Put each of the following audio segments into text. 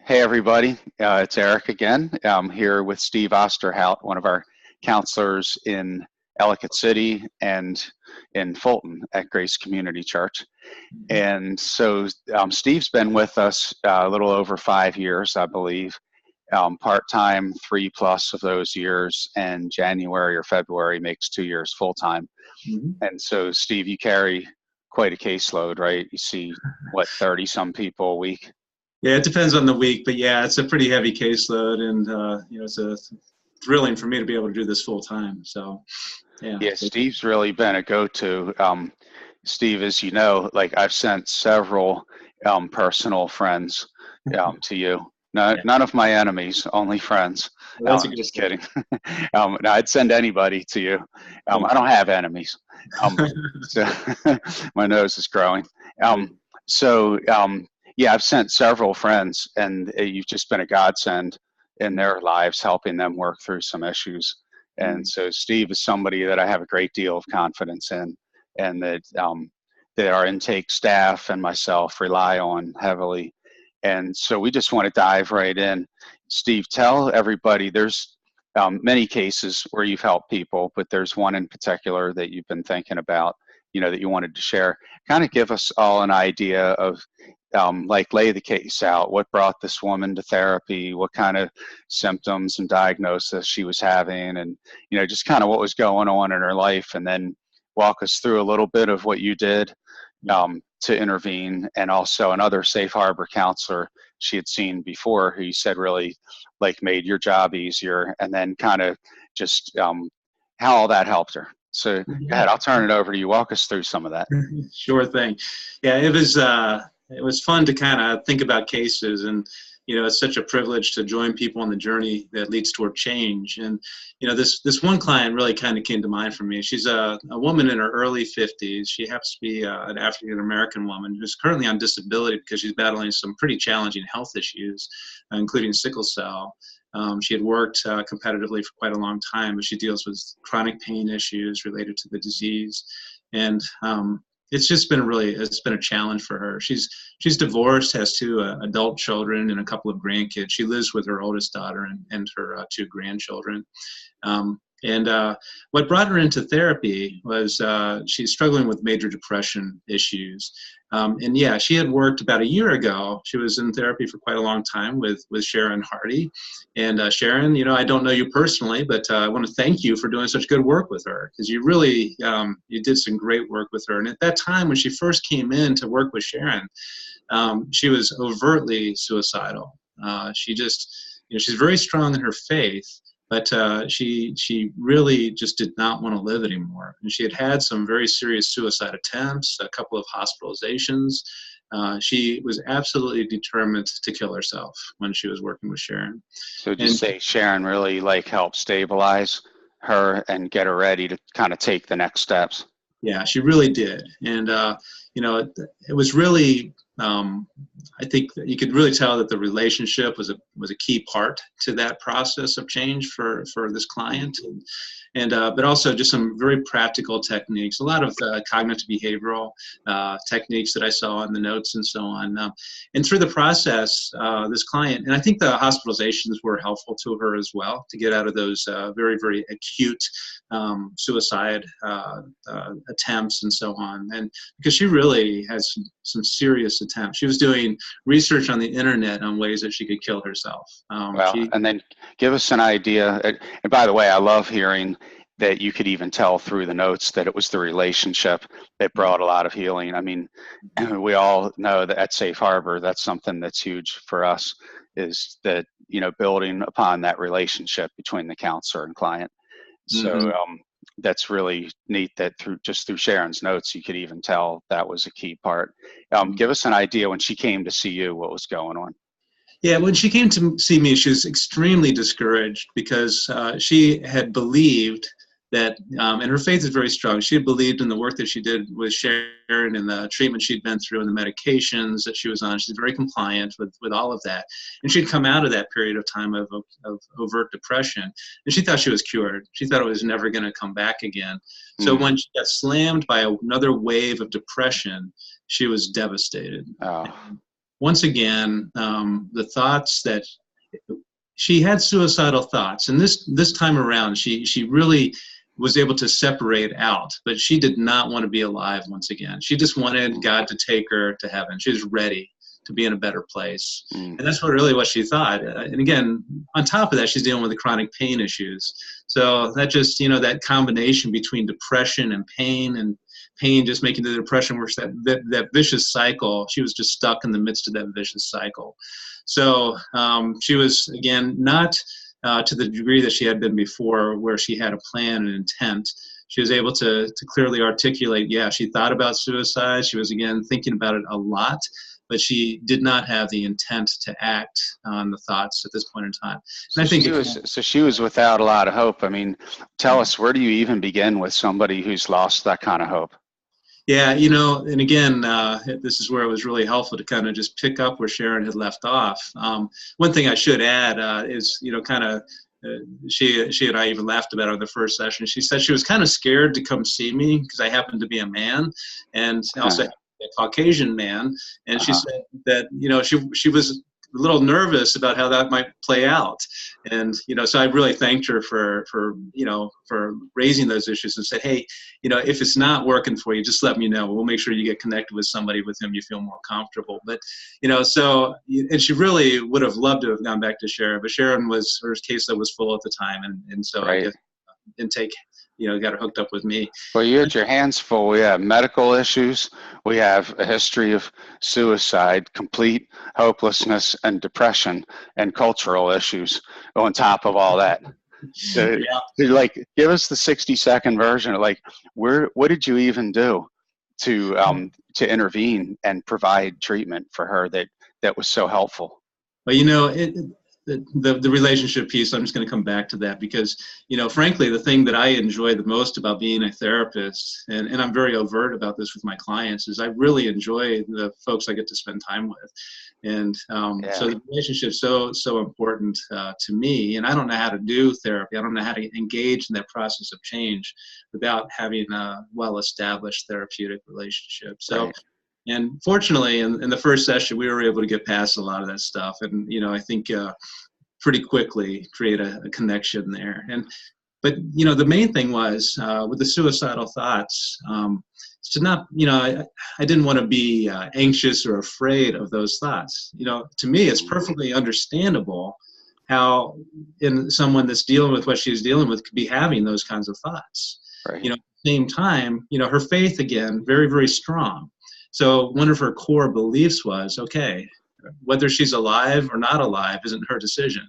Hey, everybody. It's Eric again. I'm here with Steve Osterhout, one of our counselors in Ellicott City and in Fulton at Grace Community Church. And so Steve's been with us a little over 5 years, I believe, part-time, 3+ of those years, and January or February makes 2 years full-time. And so, Steve, you carry quite a caseload, right? You see, what, 30 some people a week? Yeah, it depends on the week, but yeah, it's a pretty heavy caseload, and it's thrilling for me to be able to do this full time. So, yeah. Yeah, Steve's really been a go-to. Steve, as you know, like I've sent several personal friends to you. No, Yeah. none of my enemies, only friends. Well, that's a I'm good just thing. kidding. No, I'd send anybody to you. I don't have enemies. So my nose is growing. So yeah, I've sent several friends, and you've just been a godsend in their lives, helping them work through some issues. And so Steve is somebody that I have a great deal of confidence in, and that our intake staff and myself rely on heavily. And so we just want to dive right in. Steve, tell everybody, there's many cases where you've helped people, but there's one in particular that you've been thinking about, that you wanted to share. Kind of give us all an idea of, like, lay the case out. What brought this woman to therapy? What kind of symptoms and diagnosis she was having, and just kind of what was going on in her life, and then walk us through a little bit of what you did to intervene, and also another safe harbor counselor she had seen before who you said really like made your job easier, and then kind of just how all that helped her. So go ahead, I'll turn it over to you. Walk us through some of that. Sure thing. Yeah, it was fun to kind of think about cases, and it's such a privilege to join people on the journey that leads toward change. And this one client really kind of came to mind for me. She's a woman in her early 50s. She happens to be an African American woman who's currently on disability because she's battling some pretty challenging health issues, including sickle cell. She had worked competitively for quite a long time, but she deals with chronic pain issues related to the disease. And it's been a challenge for her. She's divorced, has two adult children and a couple of grandkids. She lives with her oldest daughter and her two grandchildren. What brought her into therapy was she's struggling with major depression issues. She had worked about a year ago. She was in therapy for quite a long time with Sharon Hardy. And Sharon, I don't know you personally, but I want to thank you for doing such good work with her, because you really, you did some great work with her. And at that time, when she first came in to work with Sharon, she was overtly suicidal. She's very strong in her faith, but she really just did not want to live anymore. And she had some very serious suicide attempts, a couple of hospitalizations. She was absolutely determined to kill herself when she was working with Sharon. So just say Sharon really helped stabilize her and get her ready to kind of take the next steps. Yeah, she really did. And, it was really, I think that you could really tell that the relationship was a key part to that process of change for this client. But also just some very practical techniques, a lot of cognitive behavioral techniques that I saw in the notes and so on. And through the process, this client, and I think the hospitalizations were helpful to her as well, to get out of those very, very acute suicide attempts and so on. And because she really has some serious attempts. She was doing research on the internet on ways that she could kill herself. And then give us an idea. And by the way, I love hearing that you could even tell through the notes that it was the relationship that brought a lot of healing. I mean, we all know that at Safe Harbor, that's something that's huge for us, is that, building upon that relationship between the counselor and client. So that's really neat that through Sharon's notes, you could even tell that was a key part. Give us an idea when she came to see you, what was going on. Yeah, when she came to see me, she was extremely discouraged because she had believed that, and her faith is very strong. She had believed in the work that she did with Sharon and the treatment she'd been through and the medications that she was on. She's very compliant with all of that. And she'd come out of that period of time of overt depression, and she thought she was cured. She thought it was never going to come back again. So when she got slammed by another wave of depression, she was devastated. once again, the thoughts that she had suicidal thoughts, and this time around, she really was able to separate out, but she did not want to be alive once again. She just wanted God to take her to heaven. She was ready to be in a better place. Mm. And that's what she thought. And again, on top of that, she's dealing with the chronic pain issues. So that just, that combination between depression and pain just making the depression worse, that vicious cycle, she was just stuck in the midst of that vicious cycle. So she was, again, not to the degree that she had been before, where she had a plan and intent. She was able to clearly articulate, yeah, she thought about suicide. She was, again, thinking about it a lot, but she did not have the intent to act on the thoughts at this point in time. And She was without a lot of hope. I mean, tell us, where do you even begin with somebody who's lost that kind of hope? Yeah, and again, this is where it was really helpful to kind of just pick up where Sharon had left off. One thing I should add is, she and I even laughed about it in the first session. She said she was kind of scared to come see me because I happened to be a man, and also a Caucasian man. And she said that, she was a little nervous about how that might play out. And, so I really thanked her for raising those issues and said, hey, if it's not working for you, just let me know. We'll make sure you get connected with somebody with whom you feel more comfortable. But, and she really would have loved to have gone back to Sharon, but her caseload was full at the time. And so I guess didn't take, got her hooked up with me. Well, you had your hands full. We have medical issues. We have a history of suicide, complete hopelessness and depression, and cultural issues on top of all that. So, give us the 60-second version of what did you even do to intervene and provide treatment for her that was so helpful? Well, the relationship piece, I'm just going to come back to that because, frankly, the thing that I enjoy the most about being a therapist, and I'm very overt about this with my clients, is I really enjoy the folks I get to spend time with. And so the relationship's so important to me. And I don't know how to do therapy. I don't know how to engage in that process of change without having a well-established therapeutic relationship. So. Right. And fortunately, in the first session, we were able to get past a lot of that stuff, and I think pretty quickly create a connection there. But the main thing was with the suicidal thoughts, to not, I didn't want to be anxious or afraid of those thoughts. To me, it's perfectly understandable how someone that's dealing with what she's dealing with could be having those kinds of thoughts. Right. At the same time, her faith, again, very, very strong. So one of her core beliefs was, okay, whether she's alive or not alive isn't her decision.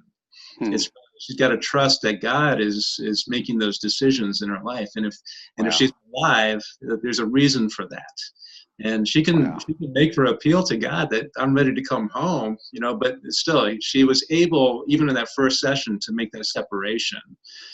She's got to trust that God is making those decisions in her life. And if she's alive, there's a reason for that. And she can make her appeal to God that I'm ready to come home, but still she was able, even in that first session, to make that separation.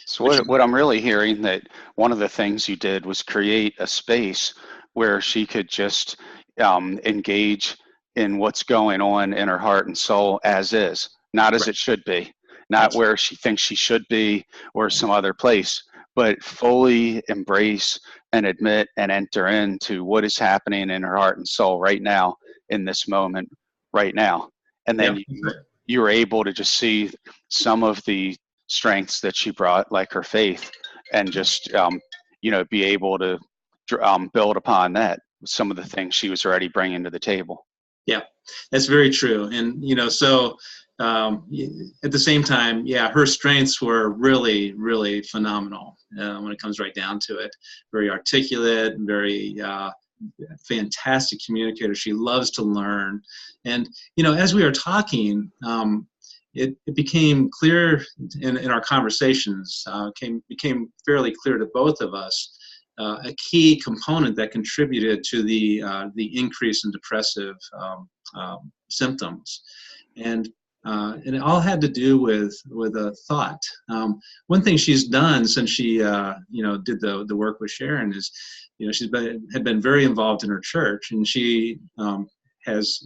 So what I'm really hearing, that one of the things you did was create a space where she could just engage in what's going on in her heart and soul as is, not as it should be, not where she thinks she should be or some other place, but fully embrace and admit and enter into what is happening in her heart and soul right now, in this moment, right now. And then you were able to just see some of the strengths that she brought, like her faith, and just be able to build upon that, some of the things she was already bringing to the table. Yeah, that's very true. And, so at the same time, her strengths were really, really phenomenal when it comes right down to it. Very articulate, very fantastic communicator. She loves to learn. And, as we were talking, it became clear in our conversations, became fairly clear to both of us, a key component that contributed to the increase in depressive symptoms, and it all had to do with a thought. One thing she's done since she did the work with Sharon is, had been very involved in her church, and she has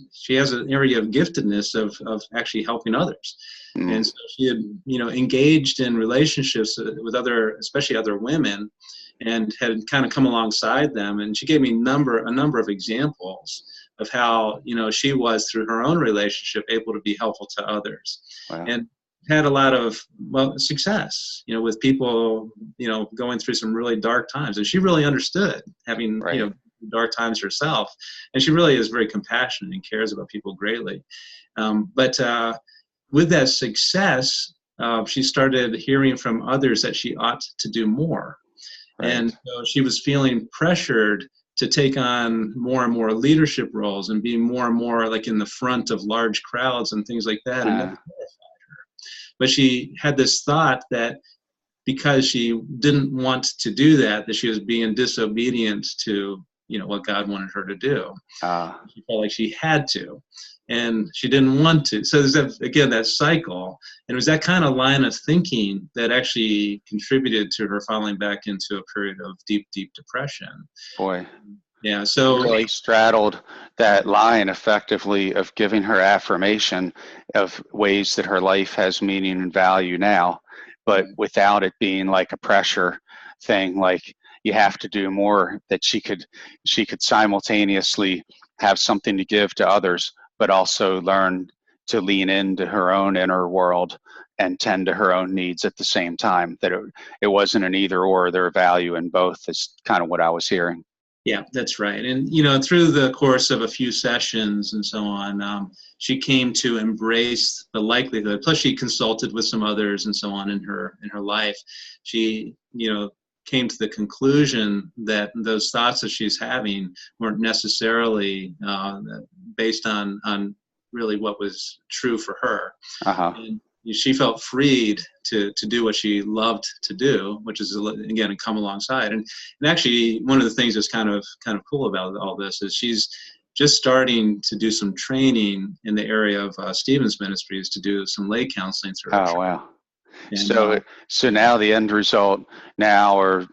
an area of giftedness of actually helping others. And so she had engaged in relationships with especially other women, and had kind of come alongside them. And she gave me a number of examples of how, she was through her own relationship able to be helpful to others. Wow. And had a lot of, success, with people, going through some really dark times. And she really understood, having, Right. dark times herself. And she really is very compassionate and cares about people greatly. But with that success, she started hearing from others that she ought to do more. And Right. so she was feeling pressured to take on more and more leadership roles and be more and more like in the front of large crowds and things like that. And Uh, but she had this thought that because she didn't want to do that, that she was being disobedient to, what God wanted her to do. uh, She felt like she had to, and she didn't want to. So there's that, again, that cycle. And it was that kind of line of thinking that actually contributed to her falling back into a period of deep, deep depression. Boy. Yeah. You So really straddled that line effectively of giving her affirmation of ways that her life has meaning and value now, but without it being like a pressure thing, like you have to do more, that she could simultaneously have something to give to others, but also learn to lean into her own inner world and tend to her own needs at the same time, that it wasn't an either or, there value in both is kind of what I was hearing. yeah, that's right. And, through the course of a few sessions and so on, she came to embrace the likelihood, plus she consulted with some others and so on in her life. She, came to the conclusion that those thoughts that she's having weren't necessarily based on really what was true for her. Uh-huh. And she felt freed to do what she loved to do, which is, again, come alongside. And actually, one of the things that's kind of cool about all this is she's just starting to do some training in the area of Stephen's Ministries to do some lay counseling through her. Oh, wow. And So now the end result now, or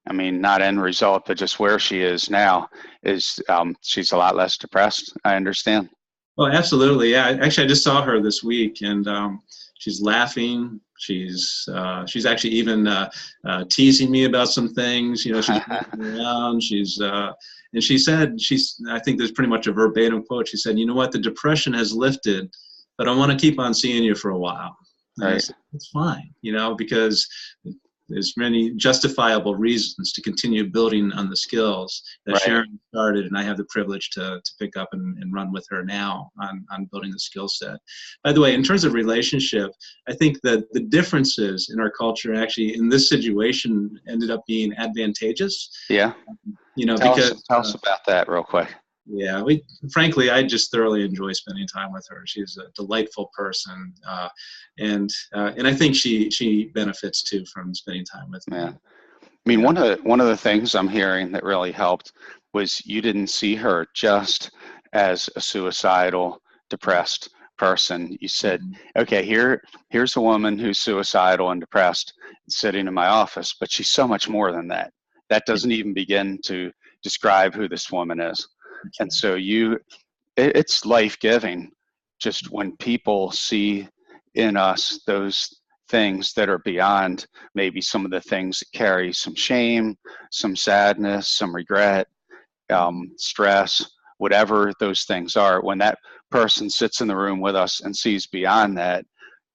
I mean, not end result, but just where she is now is she's a lot less depressed, I understand. well, absolutely, yeah. Actually, I just saw her this week, and she's laughing. She's actually even teasing me about some things. She's joking around. And she said, I think there's pretty much a verbatim quote. She said, "You know what? The depression has lifted, but I want to keep on seeing you for a while." And I Right, said, "It's fine, because there's many justifiable reasons to continue building on the skills that right. Sharon started, and I have the privilege to pick up and run with her now on building the skill set." By the way, in terms of relationship, I think that the differences in our culture actually in this situation ended up being advantageous, Yeah. because Tell us about that real quick. yeah, frankly, I just thoroughly enjoy spending time with her. She's a delightful person, and I think she benefits too from spending time with me. Yeah. I mean, Yeah. one of the things I'm hearing that really helped was you didn't see her just as a suicidal, depressed person. You said, Mhm. okay, here's a woman who's suicidal and depressed sitting in my office, but she's so much more than that. That Yeah, doesn't even begin to describe who this woman is. that's And right. so it's life-giving just when people see in us those things that are beyond maybe some of the things that carry some shame, some sadness, some regret, Mhm. stress, whatever those things are. When that person sits in the room with us and sees beyond that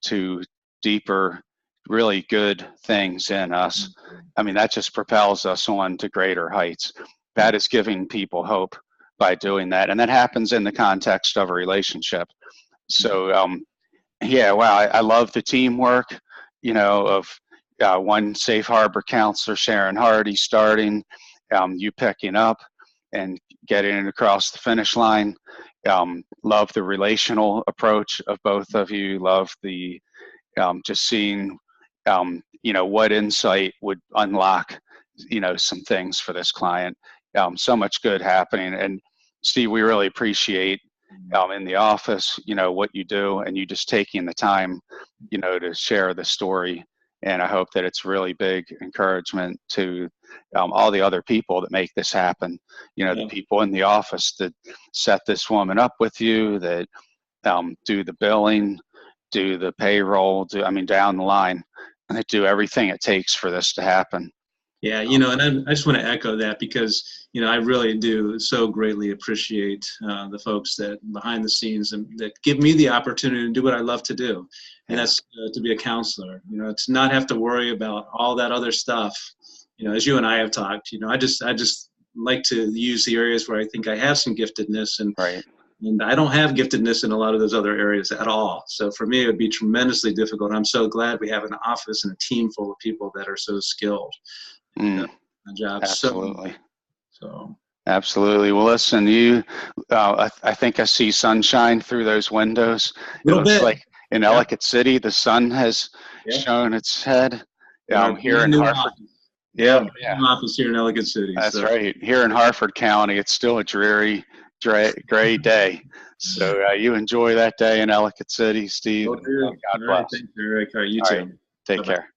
to deeper, really good things in us, I mean, that just propels us on to greater heights. Yeah. That is giving people hope by doing that. And that happens in the context of a relationship. So, yeah, wow, I love the teamwork, of one safe harbor counselor, Sharon Hardy, starting, you picking up and getting it across the finish line. Love the relational approach of both of you. Love the just seeing, what insight would unlock, some things for this client. So much good happening. And Steve, we really appreciate in the office, what you do and you just taking the time, to share the story. And I hope that it's really big encouragement to all the other people that make this happen. The Yeah. people in the office that set this woman up with you, that do the billing, do the payroll, I mean, down the line, and do everything it takes for this to happen. Yeah, and I just want to echo that because, I really do so greatly appreciate the folks that behind the scenes and that give me the opportunity to do what I love to do, and Yeah. that's to be a counselor. To not have to worry about all that other stuff. As you and I have talked, I just like to use the areas where I think I have some giftedness, Right. and I don't have giftedness in a lot of those other areas at all. So for me, it would be tremendously difficult. I'm so glad we have an office and a team full of people that are so skilled. And Mm, my job's absolutely. so. Absolutely. Well, listen, I think I see sunshine through those windows. It Little looks bit. like in Yeah. Ellicott City, the sun has Yeah. shown its head. In our Here brand in new Harford. office. Yeah, Yeah, brand yeah, new office here in Ellicott City. that's So right. Here in Harford County, it's still a dreary, gray day. So you enjoy that day in Ellicott City, Steve, will and do. God All right. bless. Thanks, Eric. All right, you All right. too. Take Bye-bye. care.